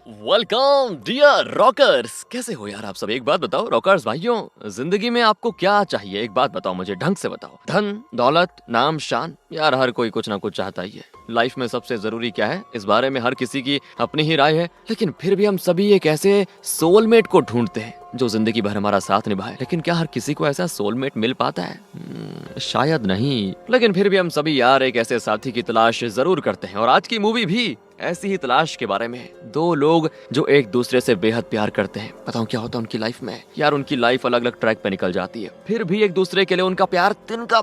Welcome dear rockers. कैसे हो यार आप सब? एक बात बताओ रॉकर्स भाइयों, जिंदगी में आपको क्या चाहिए? एक बात बताओ मुझे, ढंग से बताओ। धन, दौलत, नाम, शान? यार हर कोई कुछ ना कुछ चाहता ही है। लाइफ में सबसे जरूरी क्या है, इस बारे में हर किसी की अपनी ही राय है, लेकिन फिर भी हम सभी एक ऐसे सोलमेट को ढूंढते हैं जो जिंदगी भर हमारा साथ निभाए। लेकिन क्या हर किसी को ऐसा सोलमेट मिल पाता है? शायद नहीं, लेकिन फिर भी हम सभी यार एक ऐसे साथी की तलाश जरूर करते हैं। और आज की मूवी भी ऐसी ही तलाश के बारे में है। दो लोग जो एक दूसरे से बेहद प्यार करते हैं। बताऊं क्या होता है उनकी लाइफ में? यार उनकी लाइफ अलग अलग ट्रैक पे निकल जाती है, फिर भी एक दूसरे के लिए उनका प्यार तिनका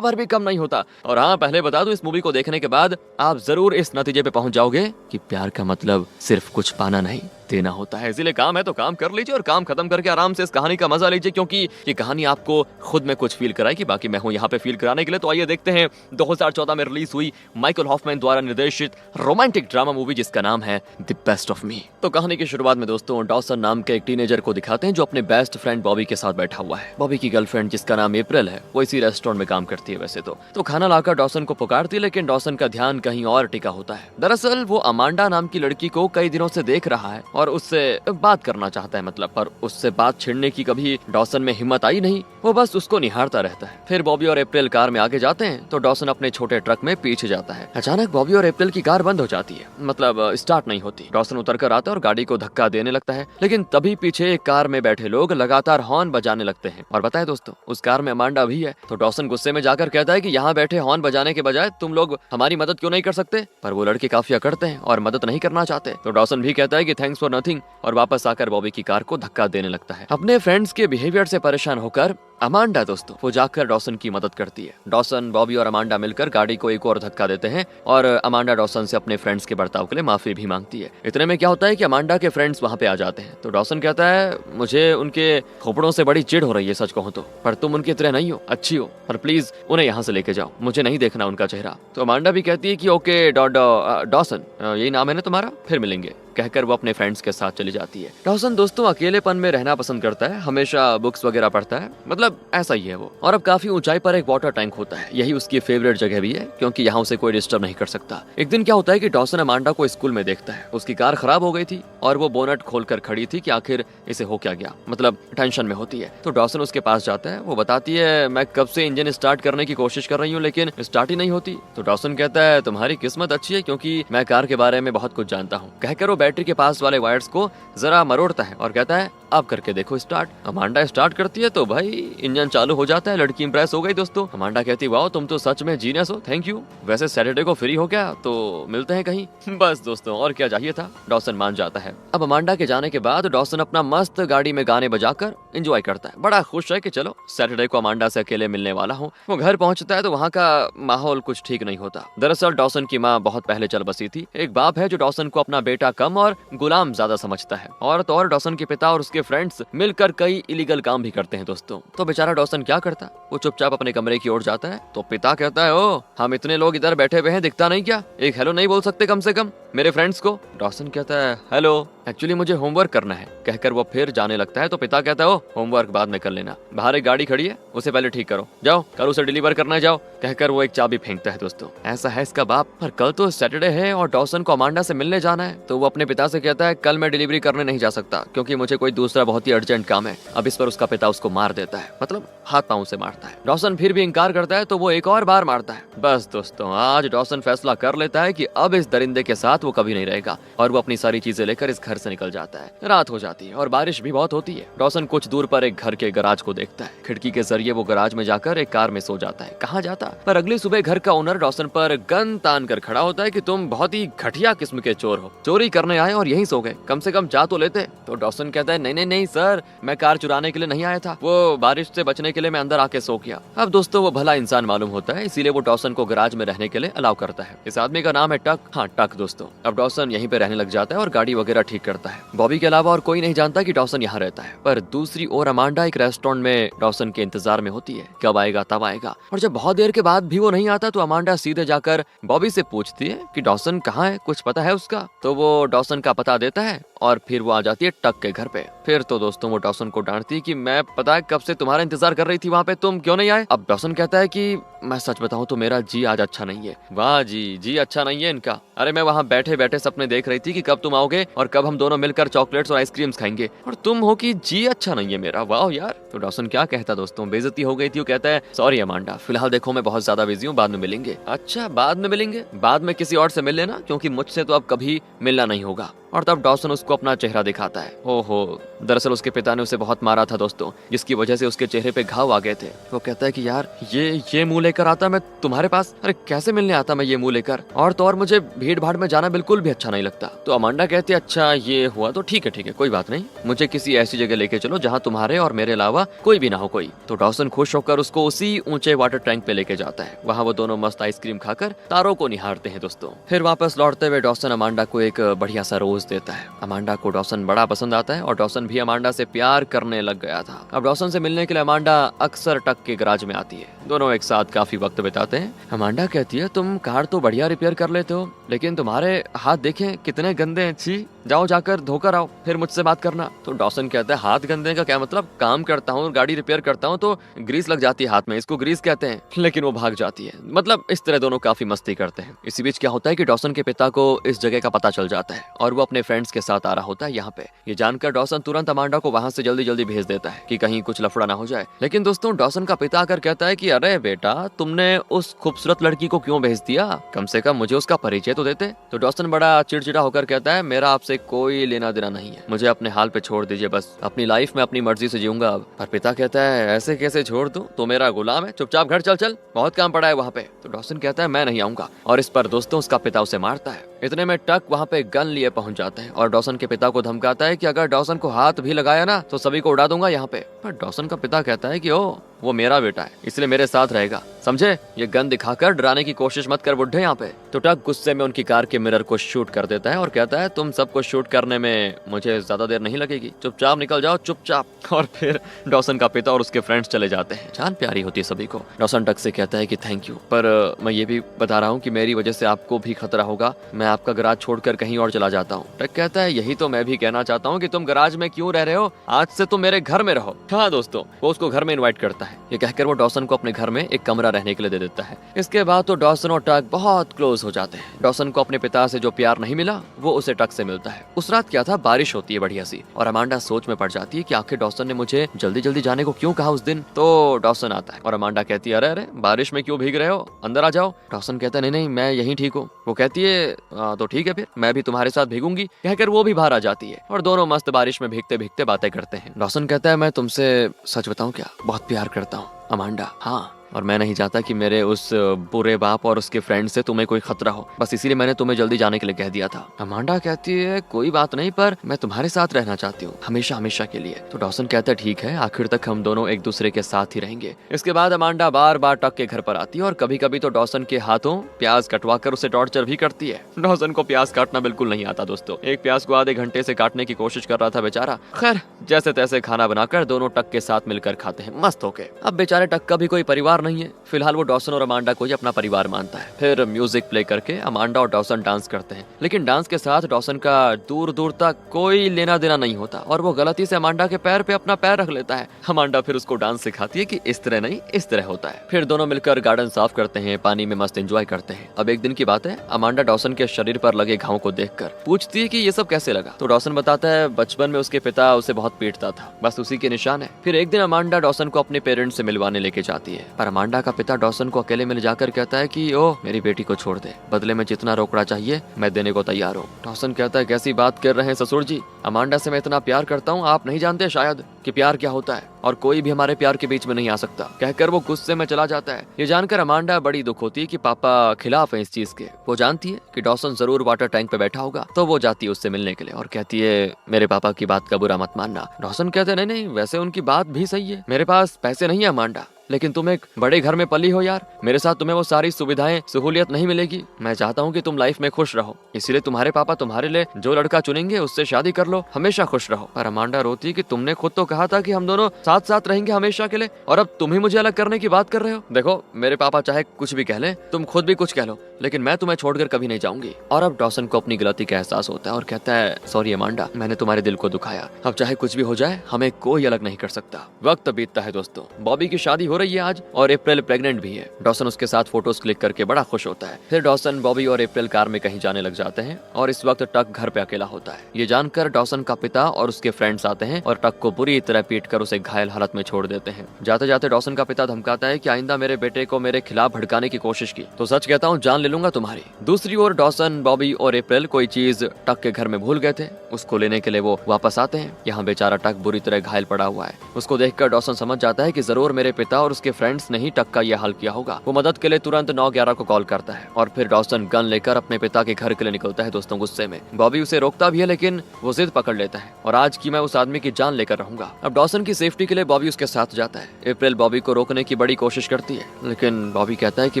भर भी कम नहीं होता। और हाँ, पहले बता दूं, इस मूवी को देखने के बाद आप जरूर इस नतीजे पे पहुंच जाओगे कि प्यार का मतलब सिर्फ कुछ पाना नहीं, देना होता है। इसीलिए काम है तो काम कर लीजिए और काम खत्म करके आराम से इस कहानी का मजा लीजिए, क्योंकि ये कहानी आपको खुद में कुछ फील कराएगी। बाकी मैं हूं यहाँ पे फील कराने के लिए। तो आइए देखते हैं 2014 में रिलीज हुई माइकल हॉफमैन द्वारा निर्देशित रोमांटिक ड्रामा मूवी जिसका नाम है द बेस्ट ऑफ मी। तो कहानी की शुरुआत में दोस्तों डॉसन नाम के एक टीनेजर को दिखाते हैं जो अपने बेस्ट फ्रेंड बॉबी के साथ बैठा हुआ है। बॉबी की गर्लफ्रेंड जिसका नाम अप्रैल है, वो इसी रेस्टोरेंट में काम करती है वैसे तो खाना लाकर डॉसन को पुकारती है, लेकिन डॉसन का ध्यान कहीं और टिका होता है। दरअसल वो अमांडा नाम की लड़की को कई दिनों से देख रहा है और उससे बात करना चाहता है, मतलब, पर उससे बात छिड़ने की कभी डॉसन में हिम्मत आई नहीं। वो बस उसको निहारता रहता है। फिर बॉबी और अप्रैल कार में आगे जाते हैं तो डॉसन अपने छोटे ट्रक में पीछे जाता है। अचानक बॉबी और अप्रैल की कार बंद हो जाती है, मतलब स्टार्ट नहीं होती। डॉसन उतरकर आता है और गाड़ी को धक्का देने लगता है, लेकिन तभी पीछे एक कार में बैठे लोग लगातार हॉर्न बजाने लगते हैं। और बताए दोस्तों, उस कार में अमांडा भी है। तो डॉसन गुस्से में जाकर कहता है कि यहाँ बैठे हॉर्न बजाने के बजाय तुम लोग हमारी मदद क्यों नहीं कर सकते? पर वो लड़के काफी अकड़ते हैं और मदद नहीं करना चाहते। तो डॉसन भी कहता है कि थैंक्स फॉर नथिंग और वापस आकर बॉबी की कार को धक्का देने लगता है। अपने फ्रेंड्स के बिहेवियर से परेशान होकर अमांडा दोस्तों वो जाकर डॉसन की मदद करती है। डॉसन, बॉबी और अमांडा मिलकर गाड़ी को एक और धक्का देते हैं और अमांडा डॉसन से अपने फ्रेंड्स के बर्ताव के लिए माफी भी मांगती है। इतने में क्या होता है कि अमांडा के फ्रेंड्स वहाँ पे आ जाते हैं। तो डॉसन कहता है, मुझे उनके खोपड़ों से बड़ी चिढ़ हो रही है सच कहूँ तो, पर तुम उनकी तरह नहीं हो, अच्छी हो, पर प्लीज उन्हें यहाँ से लेके जाओ, मुझे नहीं देखना उनका चेहरा। तो अमांडा भी कहती है कि ओके डॉसन, यही नाम है ना तुम्हारा, फिर मिलेंगे, कहकर वो अपने फ्रेंड्स के साथ चली जाती है। डॉसन दोस्तों अकेलेपन में रहना पसंद करता है, हमेशा बुक्स वगैरह पढ़ता है, मतलब ऐसा ही है वो। और अब काफी ऊंचाई पर एक वाटर टैंक होता है, यही उसकी फेवरेट जगह भी है क्योंकि यहाँ उसे कोई डिस्टर्ब नहीं कर सकता। एक दिन क्या होता है कि डॉसन अमांडा को स्कूल में देखता है। उसकी कार खराब हो गई थी और वो बोनट खोलकर खड़ी थी कि आखिर इसे हो क्या गया, मतलब टेंशन में होती है। तो डॉसन उसके पास जाता है। वो बताती है, मैं कब से इंजन स्टार्ट करने की कोशिश कर रही हूँ लेकिन स्टार्ट ही नहीं होती। तो डॉसन कहता है, तुम्हारी किस्मत अच्छी है क्योंकि मैं कार के बारे में बहुत कुछ जानता हूँ, कहकर वो बैटरी के पास वाले वायर्स को जरा मरोड़ता है और कहता है, अब करके देखो स्टार्ट। अमांडा स्टार्ट करती है तो भाई इंजन चालू हो जाता है। लड़की इंप्रेस हो गई दोस्तों। अमांडा कहती, वाओ तुम तो सच में जीनियस हो, थैंक यू। वैसे सैटरडे को फ्री हो गया तो मिलते हैं कहीं। बस दोस्तों और क्या चाहिए था, डॉसन मान जाता है। अब अमांडा के जाने के बाद डॉसन अपना मस्त गाड़ी में गाने बजाकर एंजॉय करता है। बड़ा खुश है कि चलो सैटरडे को अमांडा से अकेले मिलने वाला हूँ। वो घर पहुंचता है तो वहाँ का माहौल कुछ ठीक नहीं होता। दरअसल डॉसन की माँ बहुत पहले चल बसी थी। एक बाप है जो डॉसन को अपना बेटा कम और गुलाम ज्यादा समझता है। और तो और डॉसन के पिता और उसके फ्रेंड्स मिलकर कई इलीगल काम भी करते हैं दोस्तों। तो बेचारा डॉसन क्या करता, वो चुपचाप अपने कमरे की ओर जाता है। तो पिता कहता है, ओ हम इतने लोग इधर बैठे हुए हैं, दिखता नहीं क्या? एक हेलो नहीं बोल सकते कम से कम मेरे फ्रेंड्स को? डॉसन कहता है, हेलो एक्चुअली मुझे होमवर्क करना है, कहकर वो फिर जाने लगता है। तो पिता कहता है, ओ होमवर्क बाद में कर लेना, बाहर एक गाड़ी खड़ी है उसे पहले ठीक करो, जाओ कल उसे डिलीवर करना है, जाओ, कहकर वो एक चाबी फेंकता है दोस्तों। ऐसा है इसका बाप। पर कल तो सैटरडे है और डॉसन को अमांडा से मिलने जाना है। तो वो अपने पिता से कहता है, कल मैं डिलीवरी करने नहीं जा सकता क्योंकि मुझे कोई दूसरा बहुत ही अर्जेंट काम है। अब इस पर उसका पिता उसको मार देता है, मतलब हाथ पांव से मारता है। डॉसन फिर भी इनकार करता है तो वो एक और बार मारता है। बस दोस्तों आज डॉसन फैसला कर लेता है कि अब इस दरिंदे के साथ वो कभी नहीं रहेगा और वो अपनी सारी चीजें लेकर इस घर से निकल जाता है। रात हो जाती है और बारिश भी बहुत होती है। डॉसन कुछ दूर पर एक घर के गराज को देखता है। खिड़की के जरिए वो गराज में जाकर एक कार में सो जाता है। कहाँ जाता? पर अगली सुबह घर का ओनर डॉसन पर गन तान कर खड़ा होता है कि तुम बहुत ही घटिया किस्म के चोर हो, चोरी करने आए और यहीं सो गए, कम से कम जा तो लेते। तो डॉसन कहता है, नहीं नहीं नहीं सर, मैं कार चुराने के लिए नहीं आया था, वो बारिश से बचने के लिए मैं अंदर आके सो गया। अब दोस्तों वो भला इंसान मालूम होता है, इसीलिए वो डॉसन को गराज में रहने के लिए अलाउ करता है। इस आदमी का नाम है टक। हाँ टक दोस्तों। अब डॉसन यहीं पे रहने लग जाता है और गाड़ी वगैरह ठीक करता है। बॉबी के अलावा और कोई नहीं जानता कि डॉसन यहाँ रहता है। पर दूसरी ओर अमांडा एक रेस्टोरेंट में डॉसन के इंतजार में होती है, कब आएगा तब आएगा। और जब बहुत देर के बाद भी वो नहीं आता तो अमांडा सीधे जाकर बॉबी से पूछती है कि डॉसन कहाँ है, कुछ पता है उसका? तो वो डॉसन का पता देता है और फिर वो आ जाती है टक के घर पे। फिर तो दोस्तों वो डॉसन को डांटती है कि मैं पता है कब से तुम्हारा इंतजार कर रही थी वहाँ पे, तुम क्यों नहीं आए। अब डॉसन कहता है कि मैं सच बताऊं तो मेरा जी आज अच्छा नहीं है। वाह जी अच्छा नहीं है इनका। अरे मैं वहाँ बैठे बैठे सपने देख रही थी कि कब तुम आओगे और कब हम दोनों मिलकर चॉकलेट्स और आइसक्रीम्स खाएंगे, और तुम हो कि जी अच्छा नहीं है मेरा। वाह यार। तो डॉसन क्या कहता दोस्तों, बेइज्जती हो गई थी। वो कहता है सॉरी अमांडा, फिलहाल देखो मैं बहुत ज्यादा बिजी हूँ, बाद में मिलेंगे। अच्छा बाद में मिलेंगे, बाद में किसी और से मिल लेना, क्योंकि मुझसे तो अब कभी मिलना नहीं होगा। और तब डॉसन उसको अपना चेहरा दिखाता है। ओहो, दरअसल उसके पिता ने उसे बहुत मारा था दोस्तों, जिसकी वजह से उसके चेहरे पे घाव आ गए थे। वो कहता है कि यार ये मुंह लेकर आता मैं तुम्हारे पास, अरे कैसे मिलने आता मैं ये मुंह लेकर, और तो और मुझे भीड़ भाड़ में जाना बिल्कुल भी अच्छा नहीं लगता। तो अमांडा कहती है अच्छा ये हुआ तो ठीक है कोई बात नहीं, मुझे किसी ऐसी जगह लेके चलो जहाँ तुम्हारे और मेरे अलावा कोई भी ना हो कोई। तो डॉसन खुश होकर उसको उसी ऊंचे वाटर टैंक पे लेके जाता है। वहाँ वो दोनों मस्त आइसक्रीम खाकर तारों को निहारते हैं दोस्तों। फिर वापस लौटते हुए डॉसन अमांडा को एक बढ़िया सा रोज देता है। अमांडा को डॉसन बड़ा पसंद आता है और डॉसन भी अमांडा से प्यार करने लग गया था। अब डॉसन से मिलने के लिए अमांडा अक्सर टक के गैराज में आती है। दोनों एक साथ काफी वक्त बिताते हैं। अमांडा कहती है तुम कार तो बढ़िया रिपेयर कर लेते हो, लेकिन तुम्हारे हाथ देखें कितने गंदे हैं, छी, जाओ जाकर धोकर आओ फिर मुझसे बात करना। तो डॉसन कहता है हाथ गंदे का क्या मतलब, काम करता हूँ गाड़ी रिपेयर करता हूँ तो ग्रीस लग जाती है हाथ में, इसको ग्रीस कहते हैं। लेकिन वो भाग जाती है। मतलब इस तरह दोनों काफी मस्ती करते हैं। इसी बीच क्या होता है कि डॉसन के पिता को इस जगह का पता चल जाता है और वो अपने फ्रेंड्स के साथ आ रहा होता है यहाँ पे। ये जानकर डॉसन तुरंत अमांडा को वहाँ से जल्दी जल्दी भेज देता है कि कहीं कुछ लफड़ा ना हो जाए। लेकिन दोस्तों डॉसन का पिता आकर कहता है कि अरे बेटा तुमने उस खूबसूरत लड़की को क्यों भेज दिया, कम से कम मुझे उसका परिचय तो देते। तो डॉसन बड़ा चिड़चिड़ा होकर कहता है मेरा आपसे कोई लेना देना नहीं है, मुझे अपने हाल पे छोड़ दीजिए, बस अपनी लाइफ में अपनी मर्जी से जीऊंगा अब। पर पिता कहता है ऐसे कैसे छोड़ दूं, तो मेरा गुलाम है, चुपचाप घर चल चल, बहुत काम पड़ा है वहाँ पे। तो डॉसन कहता है मैं नहीं आऊंगा, और इस पर दोस्तों उसका पिता उसे मारता है। इतने में टक वहाँ पे गन लिए पहुंच जाता है और डॉसन के पिता को धमकाता है कि अगर डॉसन को हाथ भी लगाया ना तो सभी को उड़ा दूंगा यहाँ पे। पर डॉसन का पिता कहता है कि ओ वो मेरा बेटा है इसलिए मेरे साथ रहेगा, समझे, ये गन दिखाकर डराने की कोशिश मत कर बुड्ढे यहाँ पे। तो टक गुस्से में उनकी कार के मिरर को शूट कर देता है और कहता है तुम सबको शूट करने में मुझे ज्यादा देर नहीं लगेगी, चुपचाप निकल जाओ चुपचाप। और फिर डॉसन का पिता और उसके फ्रेंड्स चले जाते हैं। जान प्यारी होती है सभी को। डॉसन टक से कहता है कि थैंक यू, पर मैं ये भी बता रहा हूँ कि मेरी वजह से आपको भी खतरा होगा, मैं आपका गराज छोड़कर कहीं और चला जाता हूँ। टक कहता है यही तो मैं भी कहना चाहता हूँ कि तुम गराज में क्यों रह रहे हो, आज से तुम मेरे घर में रहो। हाँ दोस्तों वो उसको घर में इन्वाइट करता है। ये कहकर वो डॉसन को अपने घर में एक कमरा रहने के लिए दे देता है। इसके बाद तो डॉसन और टक बहुत क्लोज हो जाते हैं। डॉसन को अपने पिता से जो प्यार नहीं मिला वो उसे टक से मिलता है। उस रात क्या था, बारिश होती है बढ़िया सी, और अमांडा सोच में पड़ जाती है कि आखिर डॉसन ने मुझे जल्दी जल्दी जाने को क्यों कहा उस दिन। तो डॉसन आता है और अमांडा कहती है अरे अरे बारिश में क्यों भीग रहे हो, अंदर आ जाओ। डॉसन कहता है नहीं मैं यहीं ठीक हूँ। वो कहती है तो ठीक है फिर मैं भी तुम्हारे साथ भीगूंगी, कहकर वो भी बाहर आ जाती है और दोनों मस्त बारिश में भीगते भीगते बातें करते हैं। डॉसन कहता है मैं तुमसे सच बताऊं क्या, बहुत प्यार करता हूँ अमांडा, हाँ, और मैं नहीं चाहता कि मेरे उस बुरे बाप और उसके फ्रेंड से तुम्हें कोई खतरा हो, बस इसीलिए मैंने तुम्हें जल्दी जाने के लिए कह दिया था। अमांडा कहती है कोई बात नहीं, पर मैं तुम्हारे साथ रहना चाहती हूँ हमेशा हमेशा के लिए। तो डॉसन कहता है ठीक है, आखिर तक हम दोनों एक दूसरे के साथ ही रहेंगे। इसके बाद अमांडा बार बार टक के घर पर आती है और कभी कभी तो डॉसन के हाथों प्याज कटवा कर उसे टॉर्चर भी करती है। डॉसन को प्याज काटना बिल्कुल नहीं आता दोस्तों, एक प्याज को आधे घंटे से काटने की कोशिश कर रहा था बेचारा। खैर जैसे तैसे खाना बनाकर दोनों टक के साथ मिलकर खाते हैं मस्त होके। अब बेचारे टक का भी कोई परिवार नहीं है, फिलहाल वो डॉसन और अमांडा को ही अपना परिवार मानता है। फिर म्यूजिक प्ले करके अमांडा और डॉसन डांस करते हैं, लेकिन डांस के साथ डॉसन का दूर दूर तक कोई लेना देना नहीं होता और वो गलती से अमांडा के पैर पे अपना पैर रख लेता है। अमांडा फिर उसको डांस सिखाती है कि इस तरह नहीं इस तरह होता है। फिर दोनों मिलकर गार्डन साफ करते हैं, पानी में मस्त एंजॉय करते हैं। अब एक दिन की बात है, अमांडा डॉसन के शरीर पर लगे घाव को देखकर पूछती है कि ये सब कैसे लगा। तो डॉसन बताता है बचपन में उसके पिता उसे बहुत पीटता था, बस उसी के निशान है। फिर एक दिन अमांडा डॉसन को अपने पेरेंट्स से मिलवाने लेके जाती है, पर अमांडा का पिता डॉसन को अकेले में ले जाकर कहता है कि ओ मेरी बेटी को छोड़ दे, बदले में जितना रोकड़ा चाहिए मैं देने को तैयार हूँ। डॉसन कहता है कैसी बात कर रहे हैं ससुर जी, अमांडा से मैं इतना प्यार करता हूँ, आप नहीं जानते शायद कि प्यार क्या होता है और कोई भी हमारे प्यार के बीच में नहीं आ सकता, कहकर वो गुस्से में चला जाता है। ये जानकर अमांडा बड़ी दुख होती है कि पापा खिलाफ है इस चीज के। वो जानती है कि डॉसन जरूर वाटर टैंक पे बैठा होगा, तो वो जाती है उससे मिलने के लिए और कहती है मेरे पापा की बात का बुरा मत मानना। डॉसन कहते नहीं नहीं वैसे उनकी बात भी सही है, मेरे पास पैसे नहीं है अमांडा, लेकिन तुम एक बड़े घर में पली हो यार, मेरे साथ तुम्हें वो सारी सुविधाएं सहूलियत नहीं मिलेगी। मैं चाहता हूँ कि तुम लाइफ में खुश रहो, इसीलिए तुम्हारे पापा तुम्हारे लिए जो लड़का चुनेंगे उससे शादी कर लो, हमेशा खुश रहो। पर अमांडा रोती कि तुमने खुद तो कहा था कि हम दोनों साथ साथ रहेंगे हमेशा के लिए, और अब तुम ही मुझे अलग करने की बात कर रहे हो। देखो मेरे पापा चाहे कुछ भी कह लें, तुम खुद भी कुछ कह लो, लेकिन मैं तुम्हें छोड़कर कभी नहीं जाऊंगी। और अब डॉसन को अपनी गलती का एहसास होता है और कहता है, सॉरी अमांडा, मैंने तुम्हारे दिल को दुखाया, अब चाहे कुछ भी हो जाए हमें कोई अलग नहीं कर सकता। वक्त बीतता है दोस्तों, बॉबी की शादी हो रही है आज और अप्रैल प्रेग्नेंट भी है। डॉसन उसके साथ फोटोज क्लिक करके बड़ा खुश होता है। फिर डॉसन, बॉबी और अप्रैल कार में कहीं जाने लग जाते हैं और इस वक्त टक घर पे अकेला होता है। ये जानकर डॉसन का पिता और उसके फ्रेंड्स आते हैं और टक को बुरी तरह पीट कर उसे घायल हालत में छोड़ देते हैं। जाते जाते डॉसन का पिता धमकाता है कि आइंदा मेरे बेटे को मेरे खिलाफ भड़काने की कोशिश की तो सच कहता हूँ जान ले लूंगा तुम्हारी। दूसरी ओर डॉसन, बॉबी और अप्रैल कोई चीज टक के घर में भूल गए थे, उसको लेने के लिए वो वापस आते हैं। यहाँ बेचारा टक बुरी तरह घायल पड़ा हुआ है। उसको देखकर डॉसन समझ जाता है कि जरूर मेरे पिता और उसके फ्रेंड्स ने ही टक का यह हाल किया होगा। वो मदद के लिए तुरंत 911 को कॉल करता है और फिर डॉसन गन लेकर अपने पिता के घर के लिए निकलता है दोस्तों गुस्से में। बॉबी उसे रोकता भी है लेकिन वो जिद पकड़ लेता है और आज की मैं उस आदमी की जान लेकर रहूंगा। अब डॉसन की सेफ्टी के लिए बॉबी उसके साथ जाता है। अप्रैल बॉबी को रोकने की बड़ी कोशिश करती है लेकिन बॉबी कहता है कि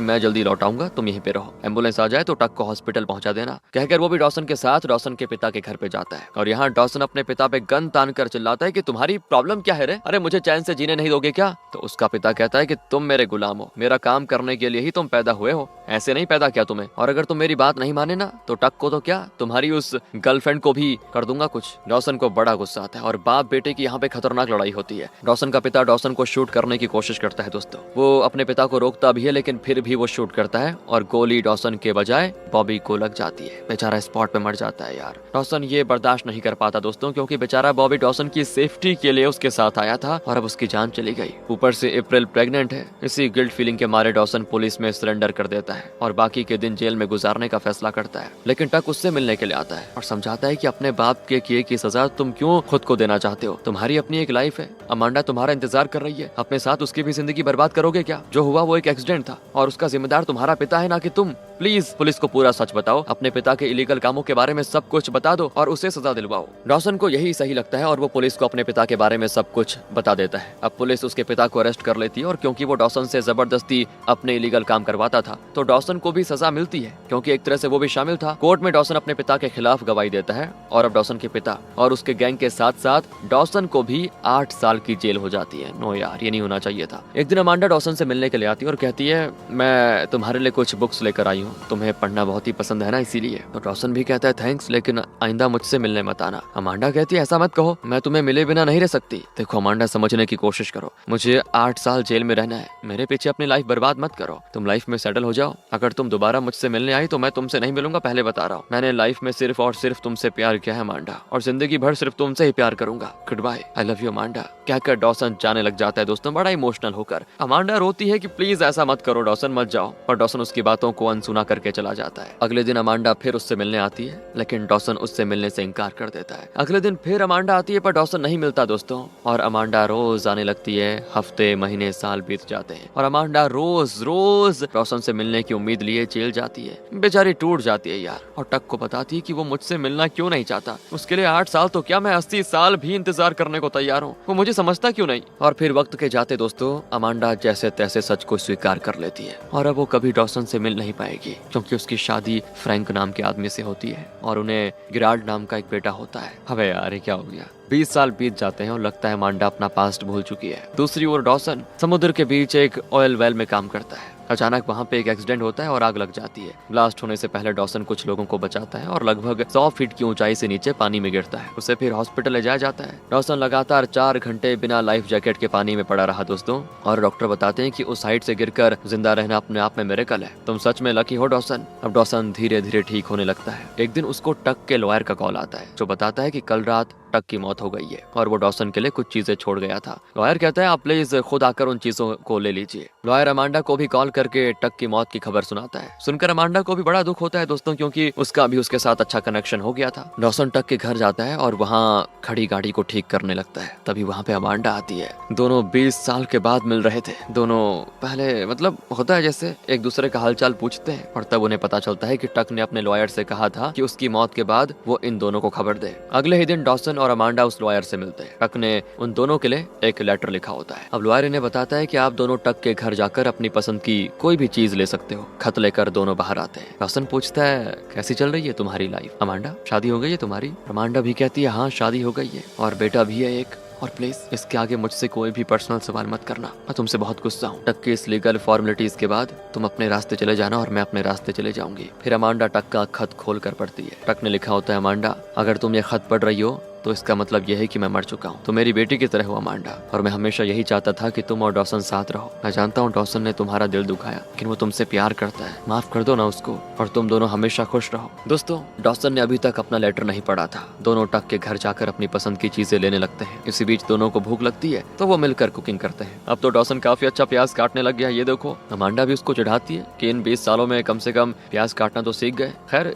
मैं जल्दी लौट आऊंगा, तुम यहीं पे रहो, एम्बुलेंस आ जाए तो टक को हॉस्पिटल पहुंचा देना। कहकर वो भी डॉसन के साथ डॉसन के पिता के घर पे जाता है और यहाँ डॉसन अपने पिता पे गन तान कर चिल्लाता है कि तुम्हारी प्रॉब्लम क्या है रे? अरे मुझे चैन से जीने नहीं दोगे क्या? तो उसका पिता कहता है कि तुम मेरे गुलाम हो, मेरा काम करने के लिए ही तुम पैदा हुए हो, ऐसे नहीं पैदा किया तुम्हें, और अगर तुम मेरी बात नहीं माने ना तो टक को तो क्या, तुम्हारी उस गर्लफ्रेंड को भी कर दूंगा कुछ। डॉसन को बड़ा गुस्सा आता है और बाप बेटे की यहाँ पे खतरनाक लड़ाई होती है। डॉसन का पिता डॉसन को शूट करने की कोशिश करता है दोस्तों। वो अपने पिता को रोकता भी है लेकिन फिर भी वो शूट करता है और गोली डॉसन के बजाय बॉबी को लग जाती है। बेचारा स्पॉट पे मर जाता है यार। डॉसन ये बर्दाश्त नहीं कर पाता दोस्तों क्योंकि बेचारा बॉबी डॉसन की सेफ्टी के लिए उसके साथ आया था और अब उसकी जान चली गई। ऊपर से अप्रैल प्रेग्नेंट है। इसी गिल्ट फीलिंग के मारे डॉसन पुलिस में सरेंडर कर देता है और बाकी के दिन जेल में गुजारने का फैसला करता है। लेकिन टक उससे मिलने के लिए आता है और समझाता है कि अपने बाप के किए की सजा तुम क्यों खुद को देना चाहते हो? तुम्हारी अपनी एक लाइफ है, अमांडा तुम्हारा इंतजार कर रही है, अपने साथ उसकी भी जिंदगी बर्बाद करोगे क्या? जो हुआ वो एक एक्सीडेंट था और उसका जिम्मेदार तुम्हारा पिता है ना कि तुम। प्लीज पुलिस को पूरा सच बताओ, अपने पिता के इलीगल कामों के बारे में सब कुछ बता दो और उसे सजा दिलवाओ। डॉसन को यही सही लगता है और वो पुलिस को अपने पिता के बारे में सब कुछ बता देता है। अब पुलिस उसके पिता को अरेस्ट कर लेती है और क्योंकि वो डॉसन से जबरदस्ती अपने इलीगल काम करवाता था तो डॉसन को भी सजा मिलती है क्योंकि एक तरह से वो भी शामिल था। कोर्ट में डॉसन अपने पिता के खिलाफ गवाही देता है और अब डॉसन के पिता और उसके गैंग के साथ साथ डॉसन को भी 8 साल की जेल हो जाती है। नो यार, ये नहीं होना चाहिए था। एक दिन अमांडा डॉसन से मिलने के लिए आती है और कहती है मैं तुम्हारे लिए कुछ बुक्स लेकर आई हूँ, तुम्हें पढ़ना बहुत ही पसंद है ना इसीलिए। तो डॉसन भी कहता है थैंक्स, लेकिन आइंदा मुझसे मिलने मत आना। अमांडा कहती है ऐसा मत कहो, मैं तुम्हें मिले बिना नहीं रह सकती। देखो अमांडा, समझने की कोशिश करो, मुझे 8 साल जेल में रहना है, मेरे पीछे अपनी लाइफ बर्बाद मत करो, तुम लाइफ में सेटल हो जाओ। अगर तुम दोबारा मुझसे मिलने आई तो मैं तुमसे नहीं मिलूंगा, पहले बता रहा हूँ। मैंने लाइफ में सिर्फ और सिर्फ तुमसे प्यार किया है अमांडा, और जिंदगी भर सिर्फ तुमसे ही प्यार करूंगा। Goodbye, I love you Amanda. कहकर डॉसन जाने लग जाता है दोस्तों, बड़ा इमोशनल होकर। अमांडा रोती है कि प्लीज ऐसा मत करो डॉसन, मत जाओ, और डॉसन उसकी बातों को अनसुना करके चला जाता है। अगले दिन अमांडा फिर उससे मिलने आती है लेकिन डॉसन उससे मिलने से इनकार कर देता है। अगले दिन फिर अमांडा आती है पर डॉसन नहीं मिलता दोस्तों, और अमांडा रोज आने लगती है। हफ्ते, महीने, साल बीत जाते हैं और अमांडा रोज रोज डॉसन से मिलने की उम्मीद लिए जेल जाती है। बेचारी टूट जाती है यार, और टक को बताती है कि वो मुझसे मिलना क्यों नहीं चाहता। उसके लिए 8 साल तो क्या, मैं 80 साल भी इंतजार करने को तैयार हूँ, वो मुझे समझता क्यों नहीं। और फिर वक्त के जाते दोस्तों अमांडा जैसे तैसे सच को स्वीकार कर लेती है और अब वो कभी डॉसन से मिल नहीं पाएगी क्योंकि उसकी शादी फ्रैंक नाम के आदमी से होती है और उन्हें गिराल्ड नाम का एक बेटा होता है। अबे यार, ये क्या हो गया? 20 साल बीत जाते हैं और लगता है अमांडा अपना पास्ट भूल चुकी है। दूसरी ओर डॉसन समुद्र के बीच एक ऑयल वेल में काम करता है। अचानक वहाँ पे एक एक्सीडेंट होता है और आग लग जाती है। ब्लास्ट होने से पहले डॉसन कुछ लोगों को बचाता है और लगभग 100 फीट की ऊंचाई से नीचे पानी में गिरता है। उसे फिर हॉस्पिटल ले जाया जाता है। डॉसन लगातार 4 घंटे बिना लाइफ जैकेट के पानी में पड़ा रहा दोस्तों, और डॉक्टर बताते हैं कि उस हाइट से गिरकर जिंदा रहना अपने आप में मिरेकल है। तुम सच में लकी हो डॉसन। अब डॉसन धीरे धीरे ठीक होने लगता है। एक दिन उसको टक के लॉयर का कॉल आता है जो बताता है कि कल रात टक की मौत हो गई है और वो डॉसन के लिए कुछ चीजें छोड़ गया था। लॉयर कहता है आप प्लीज खुद आकर उन चीजों को ले लीजिए। लॉयर अमांडा को भी कॉल करके टक की मौत की खबर सुनाता है। सुनकर अमांडा को भी बड़ा दुख होता है दोस्तों, क्योंकि उसका भी उसके साथ अच्छा कनेक्शन हो गया था। डॉसन टक के घर जाता है और वहाँ खड़ी गाड़ी को ठीक करने लगता है। तभी वहाँ पे अमांडा आती है। दोनों 20 साल के बाद मिल रहे थे। दोनों पहले मतलब होता है जैसे एक दूसरे का हालचाल पूछते हैं, और तब उन्हें पता चलता है कि टक ने अपने लॉयर से कहा था कि उसकी मौत के बाद वो इन दोनों को खबर दे। अगले ही दिन डॉसन और अमांडा उस लॉयर से मिलते हैं। टक ने उन दोनों के लिए एक लेटर लिखा होता है। अब लॉयर इन्हें बताता है कि आप दोनों टक के घर जाकर अपनी पसंद की कोई भी चीज ले सकते हो। खत लेकर दोनों बाहर आते हैं। डॉसन पूछता है, कैसी चल रही है तुम्हारी लाइफ अमांडा? शादी हो गई है तुम्हारी? अमांडा भी कहती है, हाँ शादी हो गई है और बेटा भी है एक। और प्लीज इसके आगे मुझसे कोई भी पर्सनल सवाल मत करना, मैं तुमसे बहुत गुस्सा हूँ। टक की इस लीगल फॉर्मेलिटीज के बाद तुम अपने रास्ते चले जाना और मैं अपने रास्ते चले जाऊंगी। फिर अमांडा टक का खत खोल कर पढ़ती है। टक ने लिखा होता है, अमांडा अगर तुम ये खत पढ़ रही हो तो इसका मतलब यह है कि मैं मर चुका हूँ। तो मेरी बेटी की तरह हो अमांडा, और मैं हमेशा यही चाहता था कि तुम और डॉसन साथ रहो। मैं जानता हूँ डॉसन ने तुम्हारा दिल दुखाया, लेकिन वो तुमसे प्यार करता है। माफ कर दो ना उसको और तुम दोनों हमेशा खुश रहो। दोस्तों डॉसन ने अभी तक अपना लेटर नहीं पढ़ा था। दोनों टक के घर जाकर अपनी पसंद की चीजें लेने लगते हैं। इसी बीच दोनों को भूख लगती है तो वो मिलकर कुकिंग करते हैं। अब तो डॉसन काफी अच्छा प्याज काटने लग गया, ये देखो। अमांडा भी उसको चिढ़ाती है कि इन 20 सालों में कम से कम प्याज काटना तो सीख गए। खैर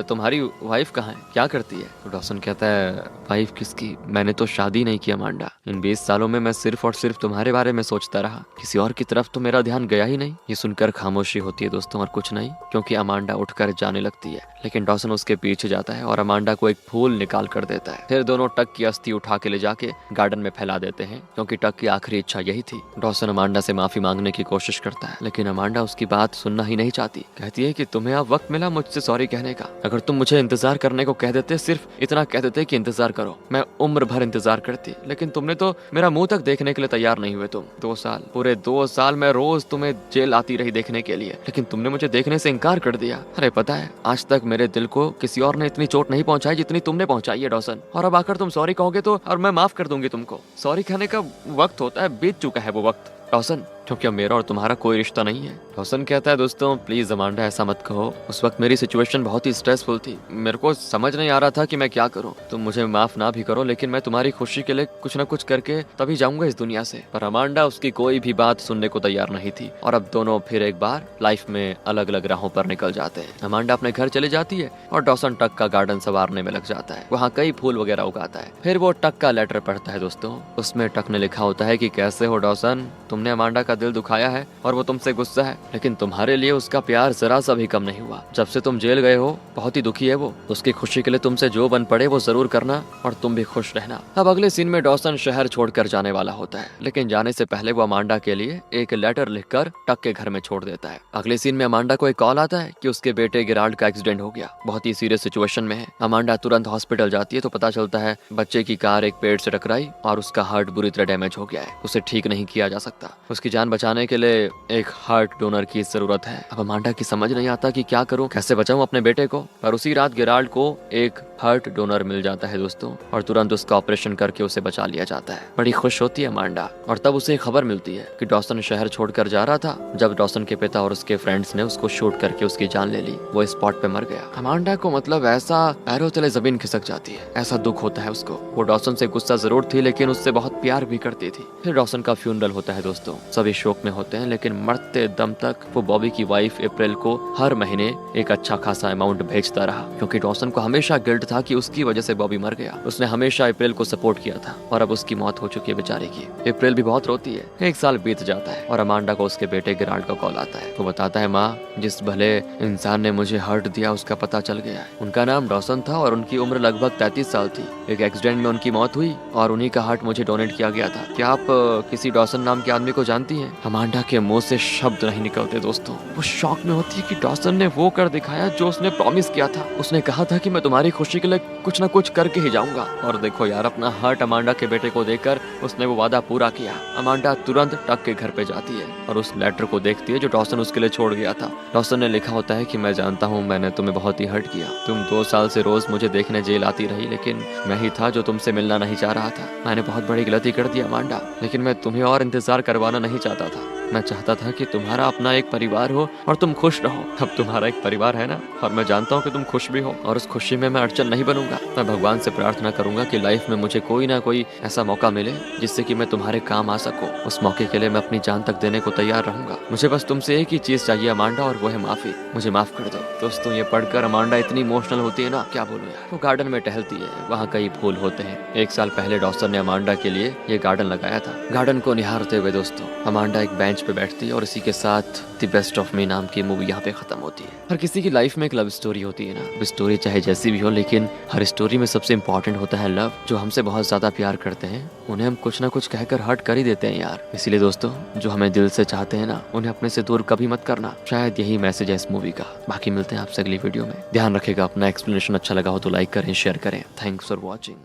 तुम्हारी वाइफ कहाँ है, क्या करती है? तो डॉसन कहता है, वाइफ किसकी? मैंने तो शादी नहीं की अमांडा। इन 20 सालों में मैं सिर्फ और सिर्फ तुम्हारे बारे में सोचता रहा, किसी और की तरफ तो मेरा ध्यान गया ही नहीं। ये सुनकर खामोशी होती है दोस्तों, और कुछ नहीं, क्योंकि अमांडा उठकर जाने लगती है। लेकिन डॉसन उसके पीछे जाता है और अमांडा को एक फूल निकाल कर देता है। फिर दोनों टक की अस्थि उठा के ले जाके गार्डन में फैला देते हैं, क्योंकि टक की आखिरी इच्छा यही थी। डॉसन अमांडा से माफी मांगने की कोशिश करता है, लेकिन अमांडा उसकी बात सुनना ही नहीं चाहती। कहती है कि तुम्हें अब वक्त मिला मुझसे सॉरी कहने का। अगर तुम मुझे इंतजार करने को कह देते, सिर्फ इतना कह देते कि इंतजार करो, मैं उम्र भर इंतजार करती। लेकिन तुमने तो मेरा मुंह तक देखने के लिए तैयार नहीं हुए। तुम 2 साल, पूरे 2 साल मैं रोज तुम्हें जेल आती रही देखने के लिए, लेकिन तुमने मुझे देखने से इनकार कर दिया। अरे पता है, आज तक मेरे दिल को किसी और ने इतनी चोट नहीं पहुंचाई जितनी तुमने पहुंचाई है डॉसन। और अब आकर तुम सॉरी कहोगे तो और मैं माफ कर दूंगी तुमको। सॉरी कहने का वक्त होता है, बीत चुका है वो वक्त डॉसन, क्योंकि अब मेरा और तुम्हारा कोई रिश्ता नहीं है। डॉसन कहता है, दोस्तों प्लीज अमांडा ऐसा मत कहो। उस वक्त मेरी सिचुएशन बहुत ही स्ट्रेसफुल थी, मेरे को समझ नहीं आ रहा था कि मैं क्या करूं। तुम मुझे माफ ना भी करो, लेकिन मैं तुम्हारी खुशी के लिए कुछ न कुछ करके तभी जाऊंगा इस दुनिया से। पर अमांडा उसकी कोई भी बात सुनने को तैयार नहीं थी, और अब दोनों फिर एक बार लाइफ में अलग अलग राहों पर निकल जाते हैं। अमांडा अपने घर चली जाती है और डॉसन टक का गार्डन संवारने में लग जाता है। वहाँ कई फूल वगैरह उगाता है। फिर वो टक का लेटर पढ़ता है दोस्तों। उसमें टक ने लिखा होता है कि कैसे हो डॉसन, तुमने अमांडा का दिल दुखाया है और वो तुमसे गुस्सा है, लेकिन तुम्हारे लिए उसका प्यार जरा सा भी कम नहीं हुआ। जब से तुम जेल गए हो बहुत ही दुखी है वो। उसकी खुशी के लिए तुमसे जो बन पड़े वो जरूर करना, और तुम भी खुश रहना। अब अगले सीन में डॉसन शहर छोड़कर जाने वाला होता है, लेकिन जाने से पहले वो अमांडा के लिए एक लेटर लिखकर टक के घर में छोड़ देता है। अगले सीन में अमांडा को एक कॉल आता है कि उसके बेटे गिराल्ड का एक्सीडेंट हो गया, बहुत ही सीरियस सिचुएशन में है। अमांडा तुरंत हॉस्पिटल जाती है तो पता चलता है बच्चे की कार एक पेड़ से टकराई और उसका हार्ट बुरी तरह डैमेज हो गया है, उसे ठीक नहीं किया जा सकता। उसकी जान बचाने के लिए एक हार्ट डोनर की जरूरत है। अब अमांडा की समझ नहीं आता कि क्या करूं, कैसे बचाऊं अपने बेटे को। पर उसी रात गिराल्ड को एक हार्ट डोनर मिल जाता है दोस्तों, और तुरंत उसका ऑपरेशन करके उसे बचा लिया जाता है। बड़ी खुश होती है अमांडा, और तब उसे खबर मिलती है कि डॉसन शहर छोड़कर जा रहा था जब डॉसन के पिता और उसके फ्रेंड्स ने उसको शूट करके उसकी जान ले ली। वो स्पॉट पे मर गया। अमांडा को मतलब ऐसा पैरों तले जमीन खिसक जाती है, ऐसा दुख होता है उसको। वो डॉसन से गुस्सा जरूर थी, लेकिन उससे बहुत प्यार भी करती थी। फिर डॉसन का फ्यूनरल होता है दोस्तों। सभी शोक में होते हैं, लेकिन मरते दम तक वो बॉबी की वाइफ अप्रैल को हर महीने एक अच्छा खासा अमाउंट भेजता रहा, क्योंकि डॉसन को हमेशा गिल्ट था कि उसकी वजह से बॉबी मर गया। उसने हमेशा अप्रैल को सपोर्ट किया था, और अब उसकी मौत हो चुकी है बेचारे की। अप्रैल भी बहुत रोती है। 1 साल बीत जाता है और अमांडा को उसके बेटे गिराल्ड का कॉल आता है। वो बताता है, माँ जिस भले इंसान ने मुझे हर्ट दिया उसका पता चल गया है। उनका नाम डॉसन था और उनकी उम्र लगभग 33 साल थी। एक एक्सीडेंट में उनकी मौत हुई और उन्हीं का हार्ट मुझे डोनेट किया गया था। क्या आप किसी डॉसन नाम के आदमी को जानती हैं? अमांडा के मुंह से शब्द नहीं निकलते दोस्तों। वो शॉक में होती है कि डॉसन ने वो कर दिखाया जो उसने प्रॉमिस किया था। उसने कहा था कि मैं तुम्हारी खुशी के लिए कुछ ना कुछ करके ही जाऊंगा, और देखो यार, अपना हार्ट अमांडा के बेटे को देकर उसने वो वादा पूरा किया। अमांडा तुरंत टक के घर पे जाती है और उस लेटर को देखती है जो डॉसन उसके लिए छोड़ गया था। डॉसन ने लिखा होता है कि मैं जानता हूँ मैंने तुम्हें बहुत ही हर्ट किया। तुम 2 साल से रोज मुझे देखने जेल आती रही, लेकिन मैं ही था जो तुमसे मिलना नहीं चाह रहा था। मैंने बहुत बड़ी गलती कर दी अमांडा, लेकिन मैं तुम्हें और इंतजार करवाना नहीं चाहता था। मैं चाहता था कि तुम्हारा अपना एक परिवार हो और तुम खुश रहो। अब तुम्हारा एक परिवार है ना, और मैं जानता हूँ कि तुम खुश भी हो, और उस खुशी में मैं अड़चन नहीं बनूंगा। मैं भगवान से प्रार्थना करूंगा कि लाइफ में मुझे कोई ना कोई ऐसा मौका मिले जिससे कि मैं तुम्हारे काम आ सकूं। उस मौके के लिए मैं अपनी जान तक देने को तैयार रहूंगा। मुझे बस तुमसे एक ही चीज चाहिए अमांडा, और वो है माफी। मुझे माफ कर दो। दोस्तों, ये पढ़कर अमांडा इतनी इमोशनल होती है ना, क्या बोलूं यार। वो गार्डन में टहलती है, वहाँ कई फूल होते हैं। 1 साल पहले डॉक्टर ने अमांडा के लिए ये गार्डन लगाया था। गार्डन को निहारते हुए दोस्तों, अमांडा एक बेंच पे बैठती है, और इसी के साथ द बेस्ट ऑफ मी नाम की मूवी यहाँ पे खत्म होती है। हर किसी की लाइफ में एक लव स्टोरी होती है ना। स्टोरी चाहे जैसी भी हो, लेकिन हर स्टोरी में सबसे इम्पोर्टेंट होता है लव। जो हमसे बहुत ज्यादा प्यार करते हैं उन्हें हम कुछ ना कुछ कहकर हर्ट कर ही देते हैं यार। इसीलिए दोस्तों, जो हमें दिल से चाहते हैं ना, उन्हें अपने से दूर कभी मत करना। शायद यही मैसेज है इस मूवी का। बाकी मिलते हैं आपसे अगली वीडियो में। ध्यान रखेगा अपना। एक्सप्लेनेशन अच्छा लगा हो तो लाइक करें, शेयर करें। Thanks for watching.